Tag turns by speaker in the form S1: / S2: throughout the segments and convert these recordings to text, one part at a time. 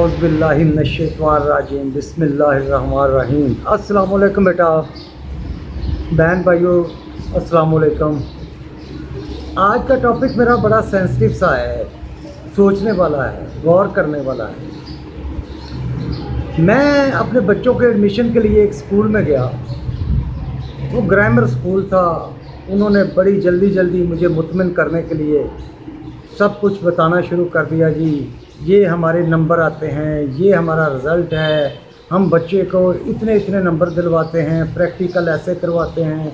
S1: औज़ुबिल्लाहि मिनश्शैतानिर्रजीम बिस्मिल्लाहिर्रहमानिर्रहीम। अस्सलाम वालेकुम बेटा, बहन भाइयों अस्सलाम वालेकुम। आज का टॉपिक मेरा बड़ा सेंसिटिव सा है, सोचने वाला है, गौर करने वाला है। मैं अपने बच्चों के एडमिशन के लिए एक स्कूल में गया, वो ग्रामर स्कूल था। उन्होंने बड़ी जल्दी मुझे मुतमिन करने के लिए सब कुछ बताना शुरू कर दिया। जी ये हमारे नंबर आते हैं, ये हमारा रिज़ल्ट है, हम बच्चे को इतने नंबर दिलवाते हैं, प्रैक्टिकल ऐसे करवाते हैं।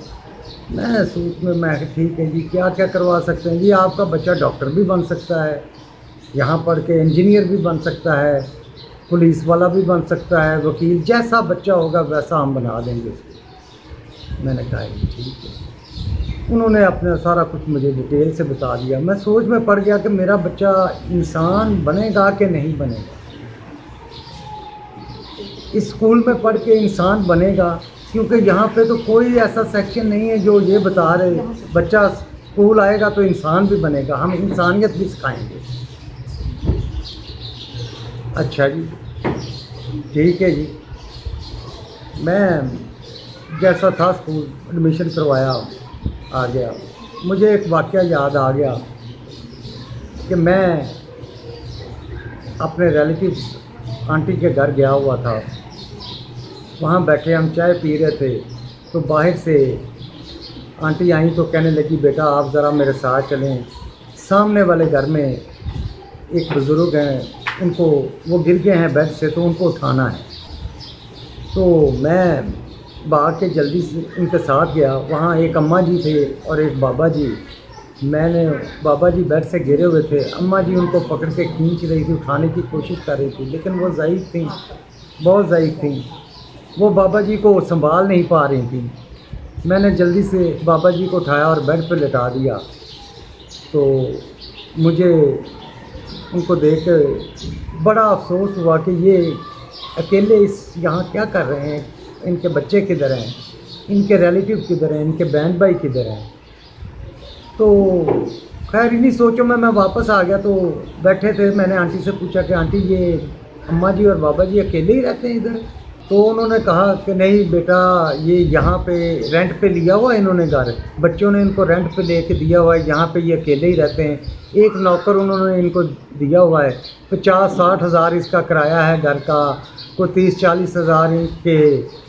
S1: मैं सूट में मैं ठीक है जी, क्या क्या करवा सकते हैं जी। आपका बच्चा डॉक्टर भी बन सकता है, यहाँ पढ़ के इंजीनियर भी बन सकता है, पुलिस वाला भी बन सकता है, वकील, जैसा बच्चा होगा वैसा हम बना देंगे उसको। मैंने कहा ठीक है। उन्होंने अपना सारा कुछ मुझे डिटेल से बता दिया। मैं सोच में पड़ गया कि मेरा बच्चा इंसान बनेगा कि नहीं बनेगा। इस स्कूल में पढ़ के इंसान बनेगा, क्योंकि यहाँ पे तो कोई ऐसा सेक्शन नहीं है जो ये बता रहे बच्चा स्कूल आएगा तो इंसान भी बनेगा, हम इंसानियत भी सिखाएंगे। अच्छा जी, ठीक है जी। मैं जैसा था स्कूल एडमिशन करवाया, आ गया। मुझे एक वाक़या याद आ गया कि मैं अपने रिलेटिव आंटी के घर गया हुआ था। वहाँ बैठे हम चाय पी रहे थे, तो बाहर से आंटी आई तो कहने लगी, बेटा आप ज़रा मेरे साथ चलें। सामने वाले घर में एक बुज़ुर्ग हैं, उनको वो गिर गए हैं बेड से, तो उनको उठाना है। तो मैं भाग के जल्दी से उनके साथ गया। वहाँ एक अम्मा जी थे और एक बाबा जी। बाबा जी बेड से गिरे हुए थे, अम्मा जी उनको पकड़ के खींच रही थी, उठाने की कोशिश कर रही थी, लेकिन वो ज़ईफ़ थी, बहुत ज़ईफ़ थी। वो बाबा जी को संभाल नहीं पा रही थी। मैंने जल्दी से बाबा जी को उठाया और बेड पर लेटा दिया। तो मुझे उनको देख कर बड़ा अफसोस हुआ कि ये अकेले यहाँ क्या कर रहे हैं, इनके बच्चे किधर हैं, इनके रिलेटिव किधर हैं, इनके बहन भाई किधर हैं। तो खैर इन्हीं सोचों में मैं वापस आ गया। तो बैठे थे, मैंने आंटी से पूछा कि आंटी ये अम्मा जी और बाबा जी अकेले ही रहते हैं इधर? तो उन्होंने कहा कि नहीं बेटा, ये यहाँ पे रेंट पे लिया हुआ है इन्होंने घर, बच्चों ने इनको रेंट पे लेके दिया हुआ है, यहाँ पे ये अकेले ही रहते हैं। एक नौकर उन्होंने इनको दिया हुआ है, 50-60 हज़ार इसका किराया है घर का, कोई 30-40 हज़ार इनके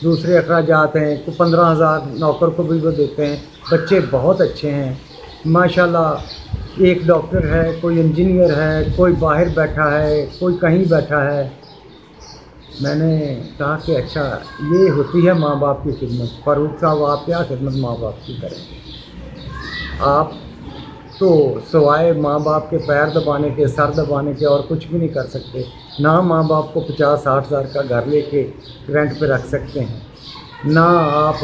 S1: दूसरे अखराजात हैं, कोई 15 हज़ार नौकर को भी वो देते हैं। बच्चे बहुत अच्छे हैं माशाल्लाह। एक डॉक्टर है, कोई इंजीनियर है, कोई बाहर बैठा है, कोई कहीं बैठा है। मैंने कहा कि अच्छा ये होती है माँ बाप की खिदमत। फ़ारूक साहब आप क्या खिदमत माँ बाप की करेंगे? आप तो सिवाय माँ बाप के पैर दबाने के, सर दबाने के और कुछ भी नहीं कर सकते। ना माँ बाप को 50-60 हज़ार का घर लेके रेंट पे रख सकते हैं, ना आप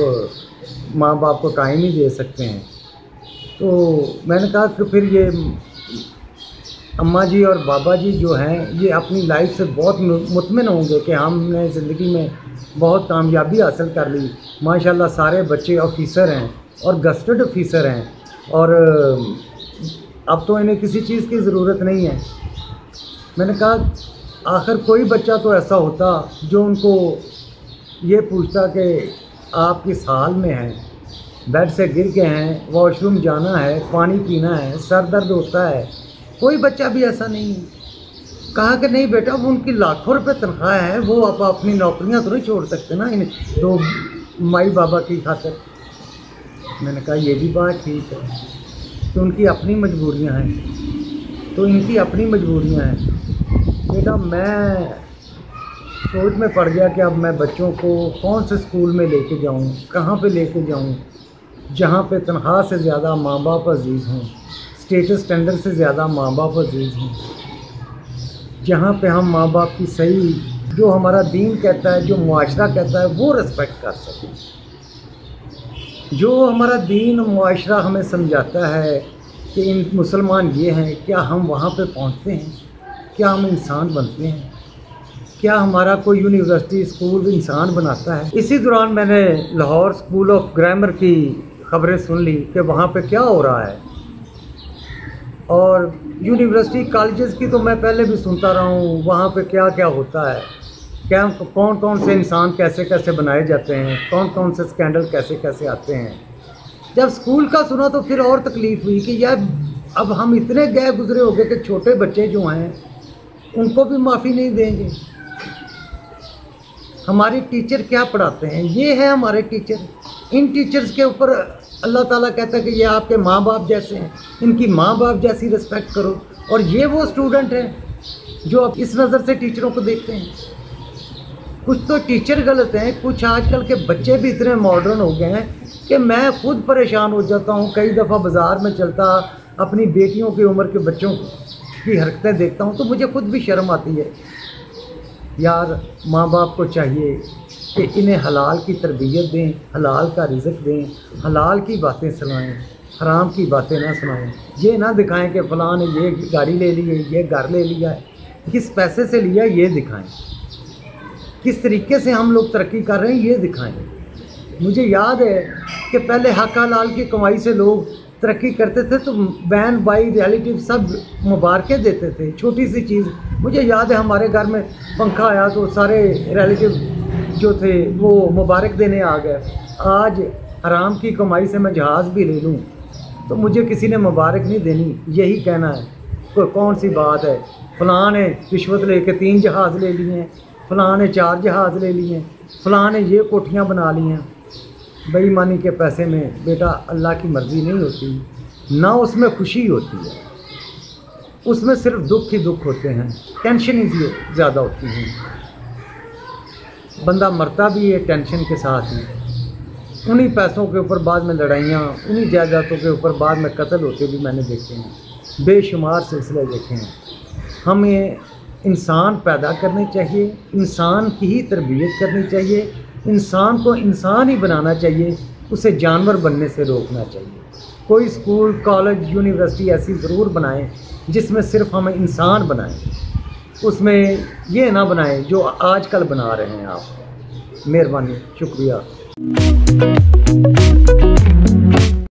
S1: माँ बाप को टाइम ही दे सकते हैं। तो मैंने कहा कि फिर ये अम्मा जी और बाबा जी जो हैं ये अपनी लाइफ से बहुत मुतमिन होंगे कि हमने ज़िंदगी में बहुत कामयाबी हासिल कर ली। माशाल्लाह सारे बच्चे ऑफिसर हैं और गस्टेड ऑफिसर हैं, और अब तो इन्हें किसी चीज़ की ज़रूरत नहीं है। मैंने कहा आखिर कोई बच्चा तो ऐसा होता जो उनको ये पूछता कि आप किस हाल में हैं, बेड से गिर गए हैं, वॉशरूम जाना है, पानी पीना है, सर दर्द होता है। कोई बच्चा भी ऐसा नहीं है। कहा कि नहीं बेटा, वो उनकी लाखों रुपए तनख्वाह है, वो आप अपनी नौकरियां तो नहीं छोड़ सकते ना इन दो माई बाबा की खातिर। मैंने कहा ये भी बात ठीक है कि उनकी अपनी मजबूरियां हैं, तो इनकी अपनी मजबूरियां हैं। बेटा मैं सोच में पड़ गया कि अब मैं बच्चों को कौन से स्कूल में लेके जाऊं, कहाँ पे लेके जाऊं जहाँ पे तनख्वाह से ज़्यादा माँ बाप अजीज़ हों, स्टेटस स्टैंडर्ड से ज़्यादा माँ बाप अजीज़ हों, जहाँ पे हम माँ बाप की सही जो हमारा दीन कहता है, जो मुआशरा कहता है, वो रिस्पेक्ट कर सकें। जो हमारा दीन मुआशरा हमें समझाता है कि इन मुसलमान ये हैं, क्या हम वहाँ पे पहुँचते हैं? क्या हम इंसान बनते हैं? क्या हमारा कोई यूनिवर्सिटी स्कूल इंसान बनाता है? इसी दौरान मैंने लाहौर स्कूल ऑफ ग्रामर की ख़बरें सुन ली कि वहाँ पे क्या हो रहा है। और यूनिवर्सिटी कॉलेजेस की तो मैं पहले भी सुनता रहा हूँ, वहाँ पे क्या क्या होता है, क्या कौन कौन से इंसान कैसे कैसे बनाए जाते हैं, कौन कौन से स्कैंडल कैसे कैसे आते हैं। जब स्कूल का सुना तो फिर और तकलीफ़ हुई कि यार अब हम इतने गए गुजरे हो गए कि छोटे बच्चे जो हैं उनको भी माफ़ी नहीं देंगे। हमारे टीचर क्या पढ़ाते हैं, ये है हमारे टीचर। इन टीचर्स के ऊपर अल्लाह ताला कहता है कि ये आपके माँ बाप जैसे हैं, इनकी माँ बाप जैसी रिस्पेक्ट करो। और ये वो स्टूडेंट हैं जो अब इस नज़र से टीचरों को देखते हैं। कुछ तो टीचर गलत हैं, कुछ आजकल के बच्चे भी इतने मॉडर्न हो गए हैं कि मैं खुद परेशान हो जाता हूँ। कई दफ़ा बाज़ार में चलता अपनी बेटियों की उम्र के बच्चों की हरकतें देखता हूँ तो मुझे खुद भी शर्म आती है। यार माँ बाप को चाहिए कि इन्हें हलाल की तरबियत दें, हलाल का रिज़्क दें, हलाल की बातें सुनाएं, हराम की बातें ना सुनाएं। ये ना दिखाएं कि फ़लाँ ने ये गाड़ी ले ली है, ये घर ले लिया है, किस पैसे से लिया ये दिखाएं, किस तरीके से हम लोग तरक्की कर रहे हैं ये दिखाएं। मुझे याद है कि पहले हक हलाल की कमाई से लोग तरक्की करते थे तो बहन भाई रिलेटिव सब मुबारकें देते थे, छोटी सी चीज़। मुझे याद है हमारे घर में पंखा आया तो सारे रिलेटिव जो थे वो मुबारक देने आ गए। आज हराम की कमाई से मैं जहाज़ भी ले लूँ तो मुझे किसी ने मुबारक नहीं देनी, यही कहना है। कोई कौन सी बात है, फ़लाँ ने रिश्वत लेके 3 जहाज़ ले लिए हैं, फ़लाँ ने 4 जहाज़ ले लिए हैं, फ़लाँ ने ये कोठियाँ बना ली हैं। बेईमानी के पैसे में बेटा अल्लाह की मर्ज़ी नहीं होती, ना उसमें खुशी होती है, उसमें सिर्फ दुख ही दुख होते हैं, टेंशन ही ज़्यादा होती हैं। बंदा मरता भी है टेंशन के साथ ही। उन्हीं पैसों के ऊपर बाद में लड़ाइयाँ, उन्हीं जायदादों के ऊपर बाद में कत्ल होते भी मैंने देखे हैं, बेशुमार सिलसिले देखे हैं। हमें इंसान पैदा करने चाहिए, इंसान की ही तरबियत करनी चाहिए, इंसान को इंसान ही बनाना चाहिए, उसे जानवर बनने से रोकना चाहिए। कोई स्कूल कॉलेज यूनिवर्सिटी ऐसी ज़रूर बनाएं जिसमें सिर्फ हमें इंसान बनाएं, उसमें ये ना बनाएं जो आजकल बना रहे हैं आप। मेहरबानी, शुक्रिया।